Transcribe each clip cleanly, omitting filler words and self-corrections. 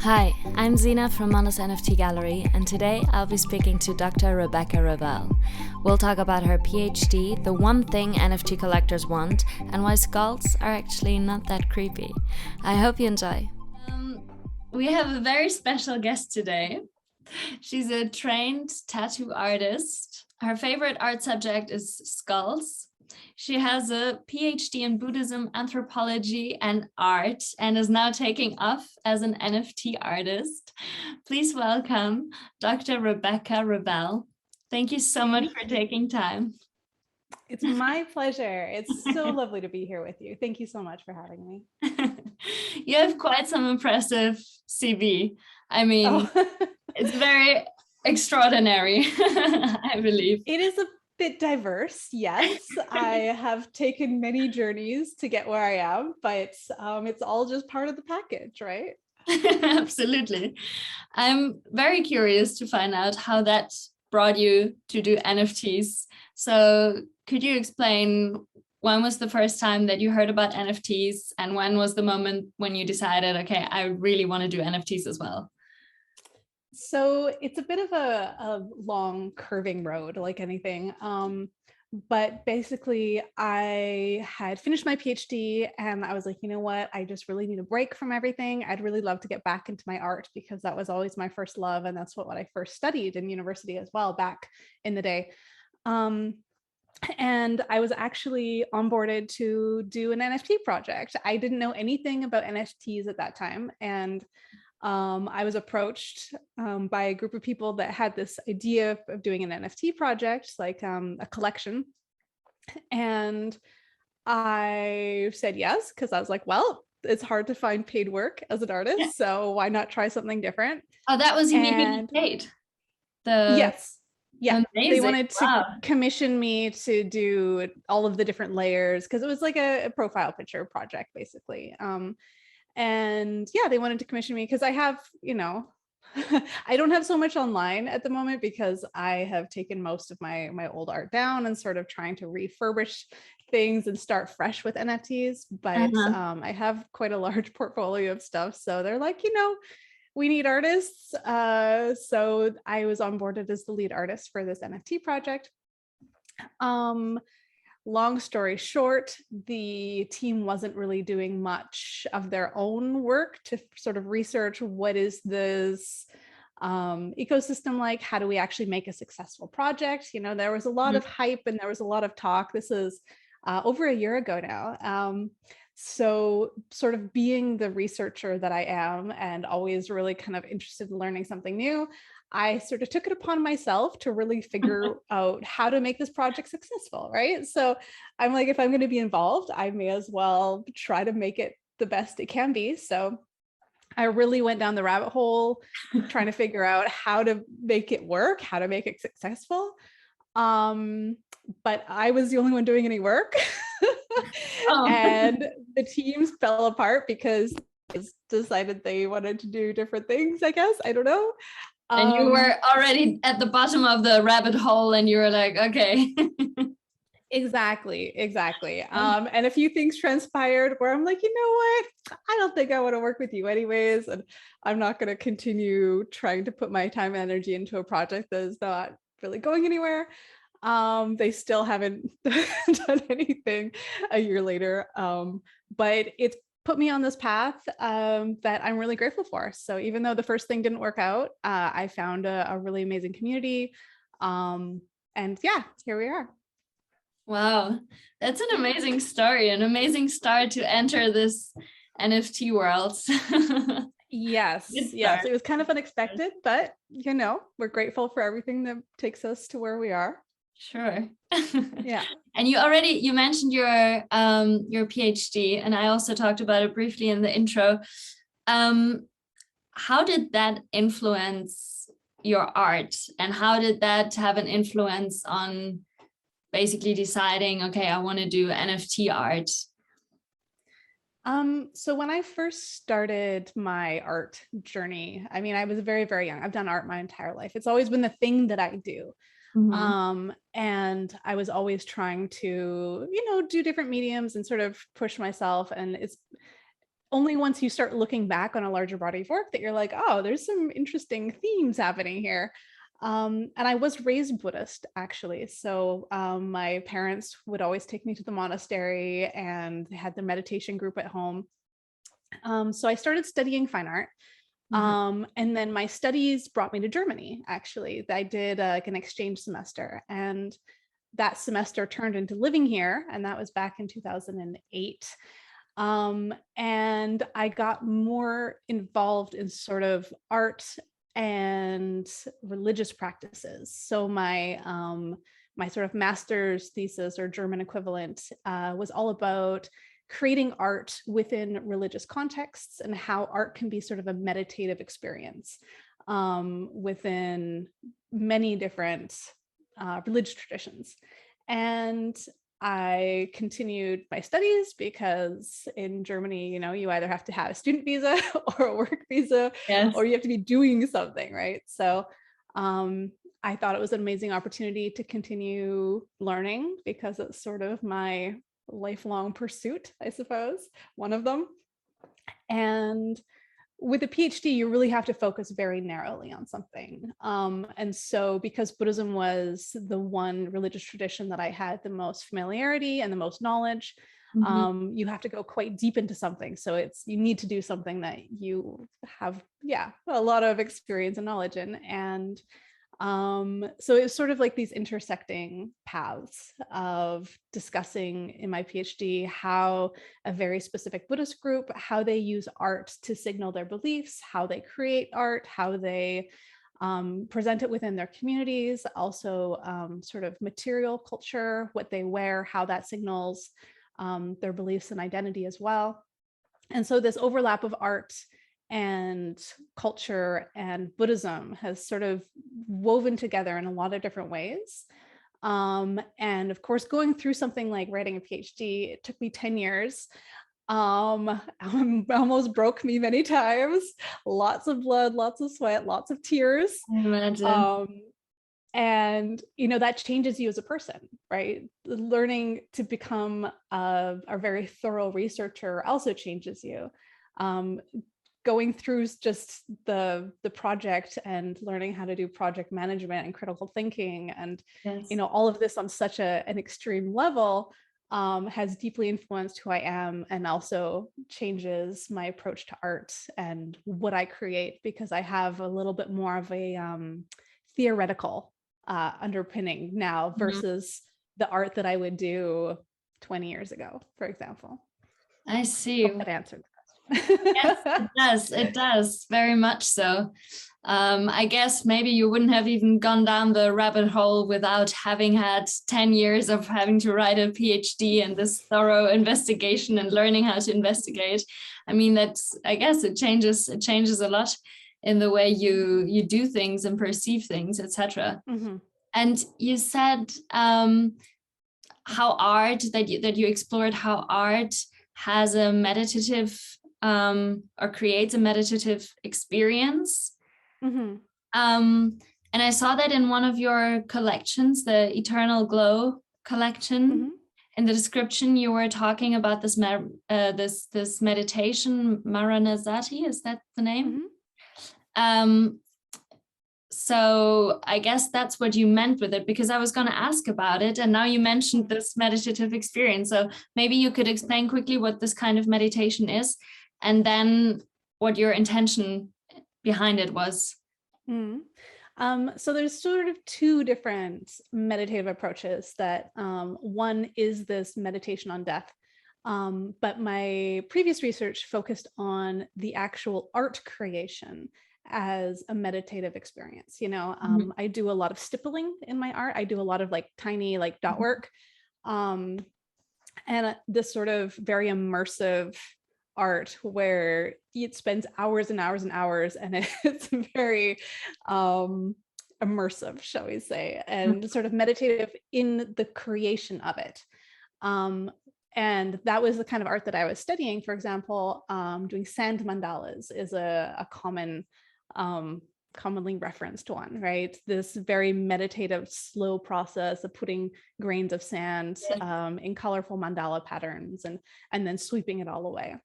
Hi, I'm Zina from Mondus NFT Gallery, and today I'll be speaking to Dr. Rebekka Revel. We'll talk about her PhD, the one thing NFT collectors want, and why skulls are actually not that creepy. I hope you enjoy. We have a very special guest today. She's a trained tattoo artist. Her favorite art subject is skulls. She has a PhD in Buddhism, Anthropology and Art, and is now taking off as an NFT artist. Please welcome Dr. Rebekka Revel. Thank you so much for taking time. It's my pleasure. It's so lovely to be here with you. Thank you so much for having me. You have quite some impressive CV. I mean, it's very extraordinary, I believe. It is a bit diverse, yes. I have taken many journeys to get where I am, but it's all just part of the package, right? Absolutely. I'm very curious to find out how that brought you to do NFTs. So could you explain when was the first time that you heard about NFTs, and when was the moment when you decided, okay, I really want to do NFTs as well? So it's a bit of a long curving road, like anything. But basically, I had finished my PhD and I was like, you know what? I just really need a break from everything. I'd really love to get back into my art because that was always my first love. And that's what I first studied in university as well, back in the day. And I was actually onboarded to do an NFT project. I didn't know anything about NFTs at that time. And I was approached by a group of people that had this idea of doing an NFT project, like a collection. And I said yes, because I was like, well, it's hard to find paid work as an artist. So why not try something different? Oh, that was immediately paid. Yes. Yeah. Amazing. They wanted to commission me to do all of the different layers because it was like a profile picture project, basically. And yeah, they wanted to commission me because I have, I don't have so much online at the moment because I have taken most of my old art down and sort of trying to refurbish things and start fresh with NFTs. But I have quite a large portfolio of stuff. So they're like, we need artists. So I was onboarded as the lead artist for this NFT project. Long story short, the team wasn't really doing much of their own work to sort of research what is this ecosystem like? How do we actually make a successful project? There was a lot of hype and there was a lot of talk. This is over a year ago now. So sort of being the researcher that I am and always really kind of interested in learning something new, I sort of took it upon myself to really figure out how to make this project successful, right? So I'm like, if I'm going to be involved, I may as well try to make it the best it can be. So I really went down the rabbit hole trying to figure out how to make it work, how to make it successful. But I was the only one doing any work. And the teams fell apart because they decided they wanted to do different things, I guess. I don't know. And you were already at the bottom of the rabbit hole and you were like, okay. Exactly. And a few things transpired where I'm like, you know what? I don't think I want to work with you anyways. And I'm not going to continue trying to put my time and energy into a project that is not really going anywhere. They still haven't done anything a year later. But it's put me on this path that I'm really grateful for. So even though the first thing didn't work out, I found a really amazing community. And yeah, here we are. Wow, that's an amazing story, an amazing start to enter this NFT world. Yes, it was kind of unexpected, but we're grateful for everything that takes us to where we are. Sure. Yeah. And you mentioned your PhD, and I also talked about it briefly in the intro. How did that influence your art, and how did that have an influence on basically deciding, okay, I want to do NFT art? So when I first started my art journey, I mean, I was very, very young. I've done art my entire life. It's always been the thing that I do. And I was always trying to, do different mediums and sort of push myself. And only once you start looking back on a larger body of work that you're like, oh, there's some interesting themes happening here. And I was raised Buddhist, actually. So my parents would always take me to the monastery, and they had their meditation group at home. So I started studying fine art. And then my studies brought me to Germany, actually. I did like an exchange semester, and that semester turned into living here, and that was back in 2008. And I got more involved in sort of art and religious practices. So my sort of master's thesis or German equivalent was all about creating art within religious contexts and how art can be sort of a meditative experience within many different religious traditions. And I continued my studies because in Germany, you know, you either have to have a student visa or a work visa, Yes. or you have to be doing something, right? So I thought it was an amazing opportunity to continue learning because it's sort of my lifelong pursuit, I suppose, one of them. And with a PhD, you really have to focus very narrowly on something. And so because Buddhism was the one religious tradition that I had the most familiarity and the most knowledge, you have to go quite deep into something. So you need to do something that you have, a lot of experience and knowledge in. And so it was sort of like these intersecting paths of discussing in my PhD how a very specific Buddhist group, how they use art to signal their beliefs, how they create art, how they present it within their communities, also sort of material culture, what they wear, how that signals their beliefs and identity as well. And so this overlap of art and culture and Buddhism has sort of woven together in a lot of different ways. And of course, going through something like writing a PhD, it took me 10 years. Almost broke me many times. Lots of blood, lots of sweat, lots of tears. I imagine. And you know, that changes you as a person, right? Learning to become a very thorough researcher also changes you. Going through just the project and learning how to do project management and critical thinking and you know, all of this on such an extreme level has deeply influenced who I am, and also changes my approach to art and what I create, because I have a little bit more of a theoretical underpinning now versus the art that I would do 20 years ago, for example. I see. Hope that answered. Yes, it does very much so. I guess maybe you wouldn't have even gone down the rabbit hole without having had 10 years of having to write a PhD and this thorough investigation and learning how to investigate. I mean, I guess it changes a lot in the way you do things and perceive things, etc. And you said how art that you explored how art has a meditative or creates a meditative experience. And I saw that in one of your collections, the Eternal Glow collection. In the description, you were talking about this this meditation, Maranasati, is that the name? So I guess that's what you meant with it, because I was going to ask about it, and now you mentioned this meditative experience. So maybe you could explain quickly what this kind of meditation is, and then what your intention behind it was. So there's sort of two different meditative approaches. That one is this meditation on death, but my previous research focused on the actual art creation as a meditative experience. You know, I do a lot of stippling in my art. I do a lot of like tiny like dot work, and this sort of very immersive art where it spends hours and hours and hours, and it's very immersive, shall we say, and sort of meditative in the creation of it. And that was the kind of art that I was studying. For example, doing sand mandalas is a commonly referenced one, right? This very meditative, slow process of putting grains of sand in colorful mandala patterns and then sweeping it all away.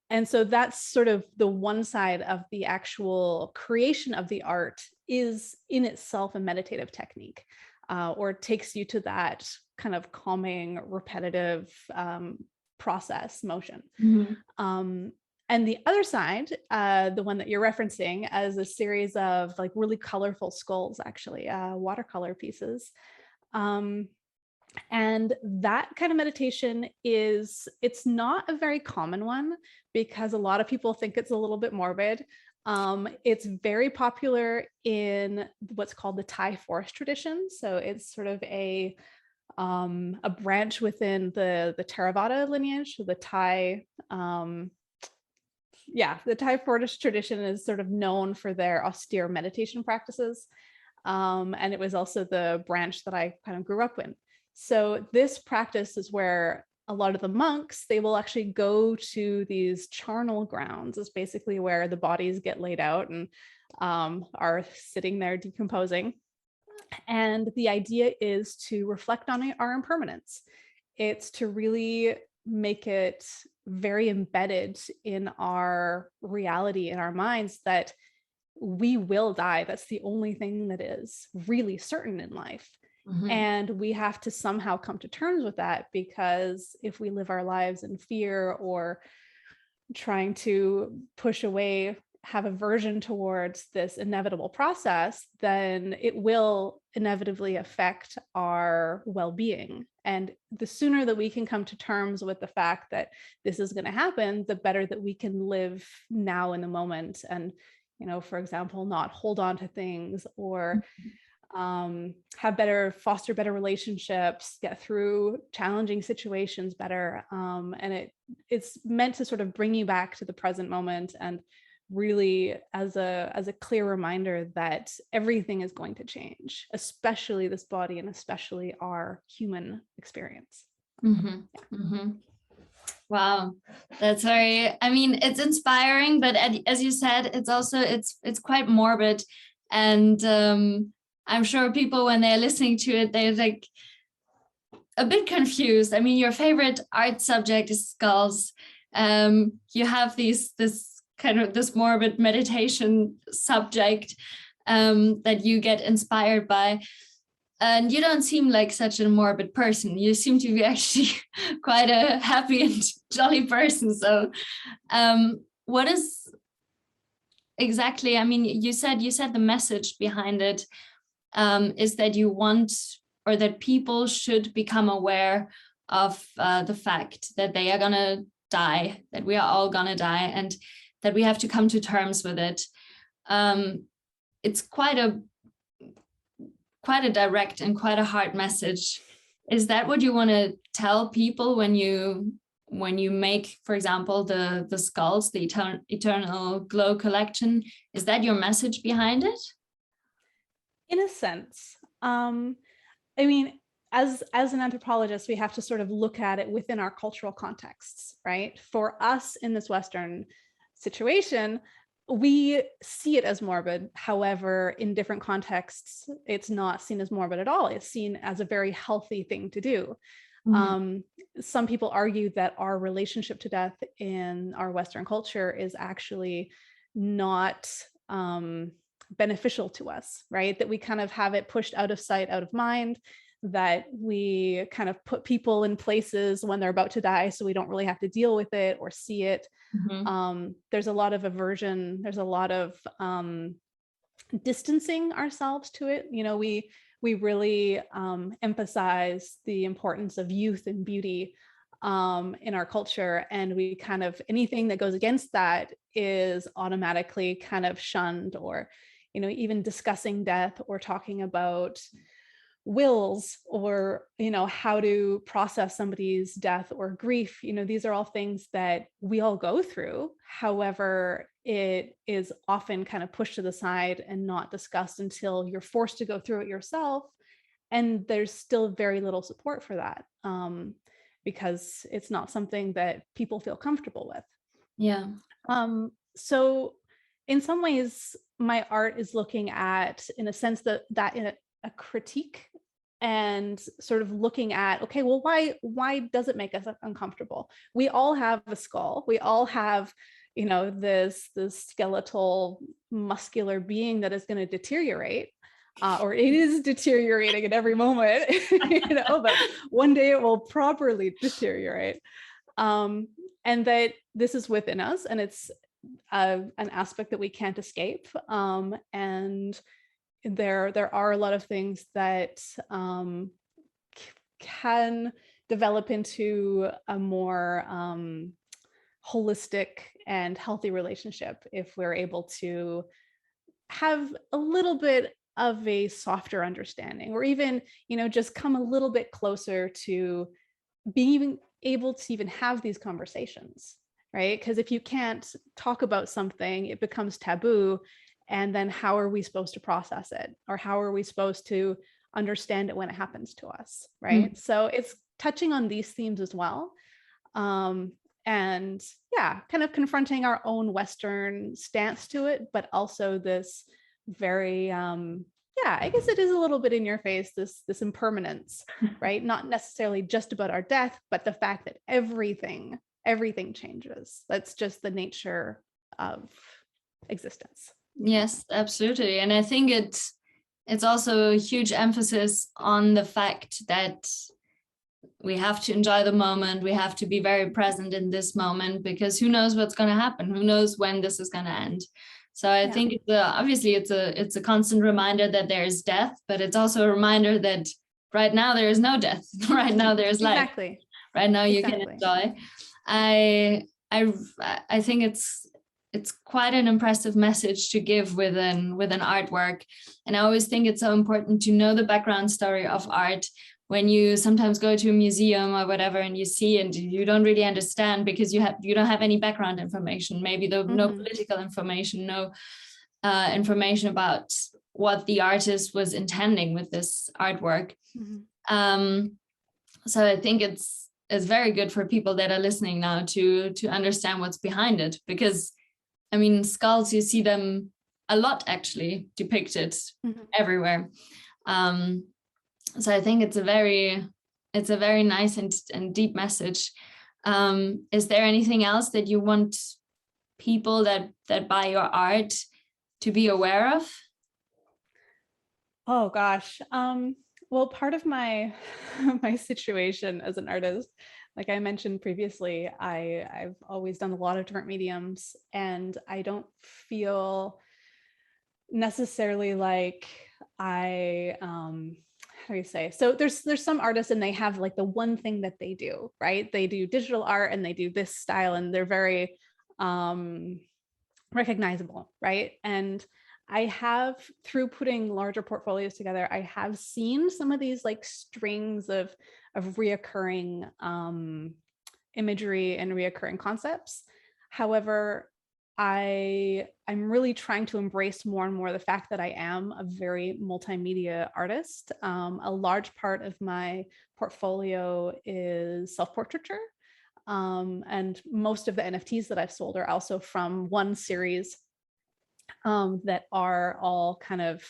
And so that's sort of the one side of the actual creation of the art is in itself a meditative technique, or takes you to that kind of calming, repetitive process motion. Um, and the other side, the one that you're referencing, as a series of like really colorful skulls, actually, watercolor pieces. And that kind of meditation it's not a very common one because a lot of people think it's a little bit morbid. It's very popular in what's called the Thai forest tradition. So it's sort of a branch within the Theravada lineage. So the Thai, the Thai forest tradition is sort of known for their austere meditation practices. And it was also the branch that I kind of grew up in. So this practice is where a lot of the monks, they will actually go to these charnel grounds. It's basically where the bodies get laid out and are sitting there decomposing. And the idea is to reflect on our impermanence. It's to really make it very embedded in our reality, in our minds, that we will die. That's the only thing that is really certain in life. And we have to somehow come to terms with that, because if we live our lives in fear or trying to push away, have aversion towards this inevitable process, then it will inevitably affect our well-being. And the sooner that we can come to terms with the fact that this is going to happen, the better that we can live now in the moment. And, for example, not hold on to things, or foster better relationships, get through challenging situations better. And it's meant to sort of bring you back to the present moment, and really as a clear reminder that everything is going to change, especially this body and especially our human experience. Wow, that's it's inspiring, but as you said, it's also it's quite morbid. And I'm sure people, when they're listening to it, they're like a bit confused. Your favorite art subject is skulls. You have this morbid meditation subject that you get inspired by. And you don't seem like such a morbid person. You seem to be actually quite a happy and jolly person. So what is exactly, you said the message behind it is that you want, or that people should become aware of the fact that they are gonna die, that we are all gonna die, and that we have to come to terms with it. It's quite a direct and quite a hard message. Is that what you want to tell people when you make, for example, the skulls, the Eternal Glow collection? Is that your message behind it? In a sense. As an anthropologist, we have to sort of look at it within our cultural contexts, right? For us in this Western situation, we see it as morbid. However, in different contexts, it's not seen as morbid at all. It's seen as a very healthy thing to do. Some people argue that our relationship to death in our Western culture is actually not beneficial to us, right? That we kind of have it pushed out of sight, out of mind, that we kind of put people in places when they're about to die so we don't really have to deal with it or see it. There's a lot of aversion. There's a lot of distancing ourselves to it. We really emphasize the importance of youth and beauty in our culture, and we kind of, anything that goes against that is automatically kind of shunned, or even discussing death or talking about wills, or how to process somebody's death or grief. These are all things that we all go through. However, it is often kind of pushed to the side and not discussed until you're forced to go through it yourself, and there's still very little support for that, because it's not something that people feel comfortable with. So in some ways, my art is looking at, in a sense, that in a critique and sort of looking at, okay, well, why does it make us uncomfortable? We all have a skull. We all have, this skeletal muscular being that is going to deteriorate, or it is deteriorating at every moment, but one day it will properly deteriorate. And that this is within us, and it's an aspect that we can't escape. And there are a lot of things that can develop into a more holistic and healthy relationship if we're able to have a little bit of a softer understanding, or even, just come a little bit closer to being able to even have these conversations, right? Because if you can't talk about something, it becomes taboo. And then how are we supposed to process it? Or how are we supposed to understand it when it happens to us, right? So it's touching on these themes as well. And yeah, kind of confronting our own Western stance to it, but also this very, I guess it is a little bit in your face, this impermanence, right? Not necessarily just about our death, but the fact that everything changes. That's just the nature of existence. Yes, absolutely. And I think it's also a huge emphasis on the fact that we have to enjoy the moment. We have to be very present in this moment, because who knows what's going to happen? Who knows when this is going to end? So I think it's a constant reminder that there is death, but it's also a reminder that right now there is no death. Right now there is life. Exactly. Right now you can enjoy. I think it's quite an impressive message to give with an artwork. And I always think it's so important to know the background story of art. When you sometimes go to a museum or whatever and you see and you don't really understand because you don't have any background information, maybe no political information, no information about what the artist was intending with this artwork. So I think it's very good for people that are listening now to understand what's behind it, because I mean, skulls, you see them a lot actually depicted everywhere. So I think it's a very nice and deep message. Is there anything else that you want people that buy your art to be aware of? Oh gosh. Well, part of my situation as an artist, like I mentioned previously, I've always done a lot of different mediums, and I don't feel necessarily like how do you say? So there's some artists and they have like the one thing that they do, right? They do digital art and they do this style and they're very recognizable, right? And I have, through putting larger portfolios together, I have seen some of these like strings of reoccurring imagery and reoccurring concepts. However, I'm really trying to embrace more and more the fact that I am a very multimedia artist. A large part of my portfolio is self-portraiture. And most of the NFTs that I've sold are also from one series that are all kind of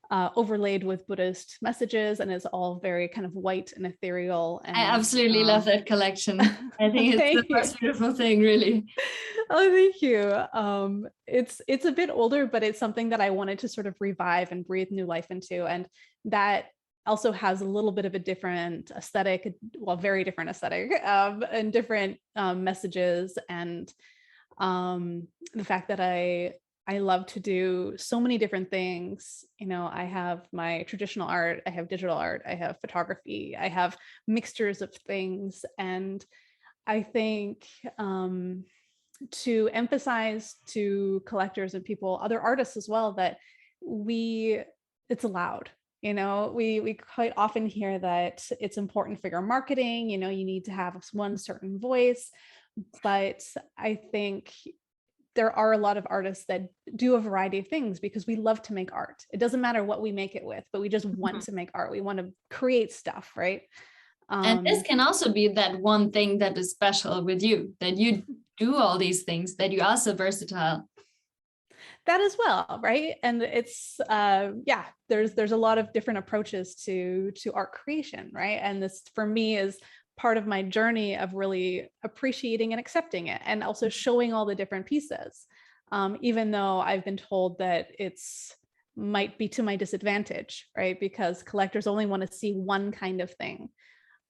overlaid with Buddhist messages, and is all very kind of white and ethereal. And I absolutely love that collection. I think it's the most beautiful thing, really. Oh, thank you. It's a bit older, but it's something that I wanted to sort of revive and breathe new life into, and that also has a little bit of a different aesthetic, well, very different aesthetic, and different messages, and the fact that I love to do so many different things. You know, I have my traditional art, I have digital art, I have photography, I have mixtures of things. And I think to emphasize to collectors and people, other artists as well, that it's allowed. You know, we quite often hear that it's important for your marketing, you know, you need to have one certain voice. But I think there are a lot of artists that do a variety of things because we love to make art. It doesn't matter what we make it with, but we just want to make art. We want to create stuff, right? And this can also be that one thing that is special with you, that you do all these things, that you are so versatile. That as well, right? And it's yeah, there's a lot of different approaches to art creation, right? And this for me is part of my journey of really appreciating and accepting it, and also showing all the different pieces, even though I've been told that it's might be to my disadvantage, right? Because collectors only want to see one kind of thing.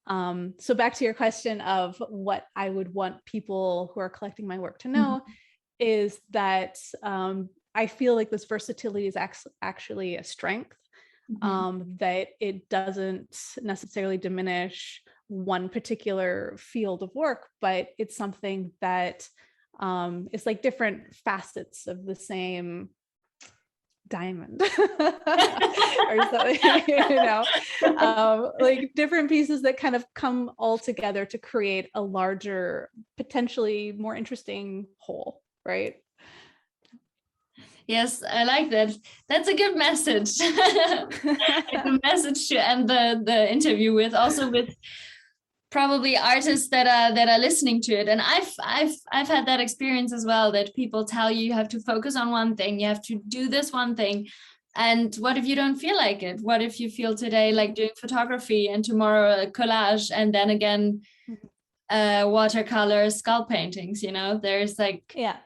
So back to your question of what I would want people who are collecting my work to know, is that I feel like this versatility is actually a strength, that it doesn't necessarily diminish one particular field of work, but it's something that is like different facets of the same diamond or something, like different pieces that kind of come all together to create a larger, potentially more interesting whole, right? Yes, I like that. That's a good message. It's a message to end the interview with, also with probably artists that are listening to it. And I've had that experience as well, that people tell you have to focus on one thing, you have to do this one thing. And what if you don't feel like it? What if you feel today like doing photography and tomorrow a collage, and then again watercolor, sculpt paintings? There's like, yeah,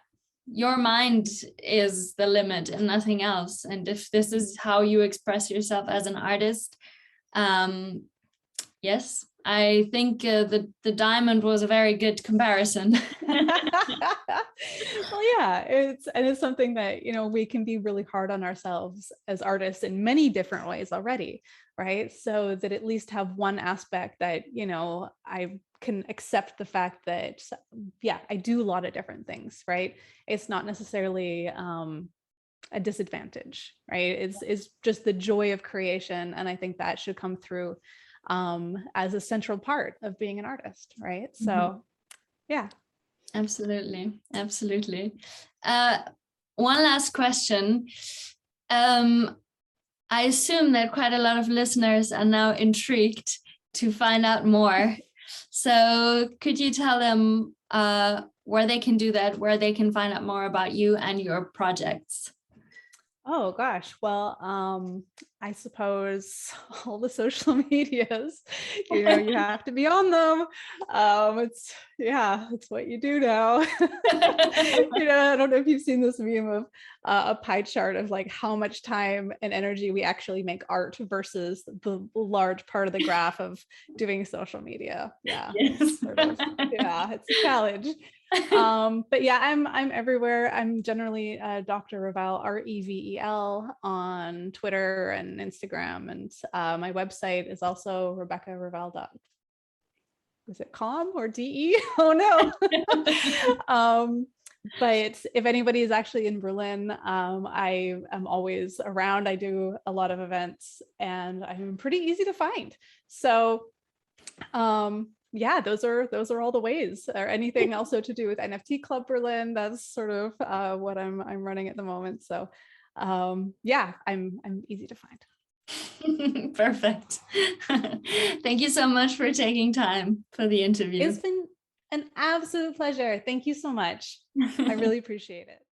your mind is the limit and nothing else. And if this is how you express yourself as an artist, yes, I think the diamond was a very good comparison. Well, yeah, it's something that, we can be really hard on ourselves as artists in many different ways already, right? So that at least have one aspect that, I can accept the fact that, yeah, I do a lot of different things, right? It's not necessarily a disadvantage, right? It's just the joy of creation. And I think that should come through as a central part of being an artist, right? So yeah. Absolutely. One last question. I assume that quite a lot of listeners are now intrigued to find out more. So could you tell them where they can do that, where they can find out more about you and your projects? Oh gosh, well, I suppose all the social medias, you have to be on them. It's what you do now. I don't know if you've seen this meme of a pie chart of like how much time and energy we actually make art versus the large part of the graph of doing social media. Yeah, yes. it's a challenge. But yeah, I'm everywhere. I'm generally Dr. Revel, Revel, on Twitter and Instagram, and my website is also rebekkarevel.com. Was it com or de? Oh no. But if anybody is actually in Berlin, I am always around. I do a lot of events, and I'm pretty easy to find. So yeah, those are all the ways. Or anything also to do with NFT Club Berlin, that's sort of what I'm running at the moment. So yeah, I'm easy to find. Perfect. Thank you so much for taking time for the interview. It's been an absolute pleasure. Thank you so much. I really appreciate it.